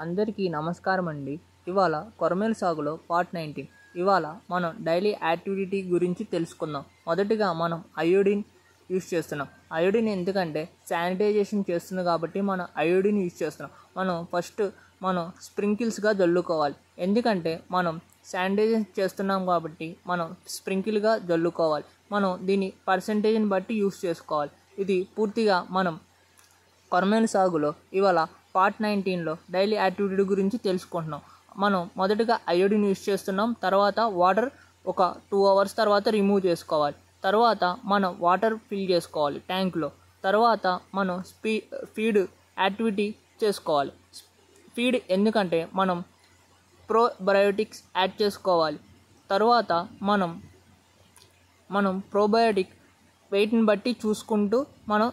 అందరికీ నమస్కారం అండి. ఇవాళ కొరమేలు సాగులో పార్ట్ 19. ఇవాళ మనం డైలీ యాక్టివిటీ గురించి తెలుసుకుందాం. మొదటిగా మనం అయోడిన్ యూజ్ చేస్తున్నాం. అయోడిన్ ఎందుకంటే శానిటైజేషన్ చేస్తుంది కాబట్టి మనం అయోడిన్ యూజ్ చేస్తున్నాం. మనం స్ప్రింకిల్స్గా జల్లుకోవాలి. ఎందుకంటే మనం శానిటైజేషన్ చేస్తున్నాం కాబట్టి మనం స్ప్రింకిల్గా జల్లుకోవాలి. మనం దీని పర్సంటేజ్ని బట్టి యూజ్ చేసుకోవాలి. ఇది పూర్తిగా మనం కొరమేలు సాగులో ఇవాళ పార్ట్ 19లో డైలీ యాక్టివిటీ గురించి తెలుసుకుంటున్నాం. మనం మొదటగా అయోడిన్ యూజ్ చేస్తున్నాం. తర్వాత వాటర్ ఒక 2 hours తర్వాత రిమూవ్ చేసుకోవాలి. తర్వాత మనం వాటర్ ఫిల్ చేసుకోవాలి ట్యాంక్లో. తర్వాత మనం ఫీడ్ యాక్టివిటీ చేసుకోవాలి. ఫీడ్ ఎందుకంటే మనం ప్రోబయోటిక్స్ యాడ్ చేసుకోవాలి. తర్వాత మనం ప్రోబయోటిక్ వెయిట్ని బట్టి చూసుకుంటూ మనం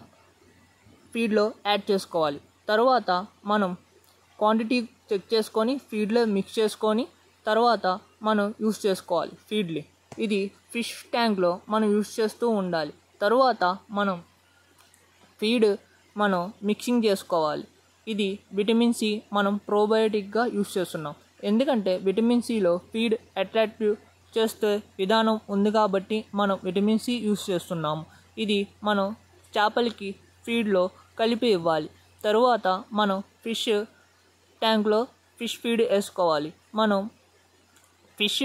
ఫీడ్లో యాడ్ చేసుకోవాలి. తర్వాత మనం క్వాంటిటీ చెక్ చేసుకొని ఫీడ్లో మిక్స్ చేసుకొని తర్వాత మనం యూస్ చేసుకోవాలి ఫీడ్ని. ఇది ఫిష్ ట్యాంక్లో మనం యూస్ చేస్తూ ఉండాలి. తర్వాత మనం ఫీడ్ మిక్సింగ్ చేసుకోవాలి. ఇది విటమిన్ సి మనం ప్రోబయోటిక్గా యూస్ చేస్తున్నాం. ఎందుకంటే విటమిన్ సిలో ఫీడ్ అట్రాక్టివ్ చేసే విధానం ఉంది కాబట్టి మనం విటమిన్ సి యూస్ చేస్తున్నాము. ఇది మనం చేపలకి ఫీడ్లో కలిపి ఇవ్వాలి. తరువాత మనం ఫిష్ ట్యాంక్లో ఫిష్ ఫీడ్ వేసుకోవాలి. మనం ఫిష్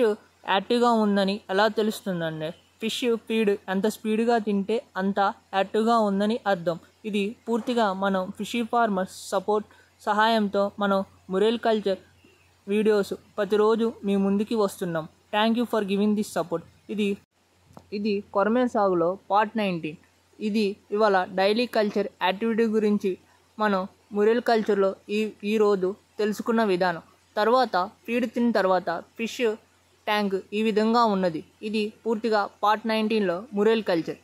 యాక్టివ్గా ఉందని ఎలా తెలుస్తుందంటే ఫిష్ ఫీడ్ ఎంత స్పీడ్గా తింటే అంత యాక్టివ్గా ఉందని అర్థం. ఇది పూర్తిగా మనం ఫిషీ ఫార్మర్స్ సపోర్ట్ సహాయంతో మనం మురెల్ కల్చర్ వీడియోస్ ప్రతిరోజు మీ ముందుకి వస్తున్నాం. Thank you for giving this support. ఇది కొరమేలు సాగులో పార్ట్ 19. ఇది ఇవాళ డైలీ కల్చర్ యాక్టివిటీ గురించి మనం మురెల్ కల్చర్లో ఈరోజు తెలుసుకున్న విధానం. తర్వాత ఫీడ్ తిన్న తర్వాత ఫిష్ ట్యాంక్ ఈ విధంగా ఉన్నది. ఇది పూర్తిగా పార్ట్ 19లో మురెల్ కల్చర్.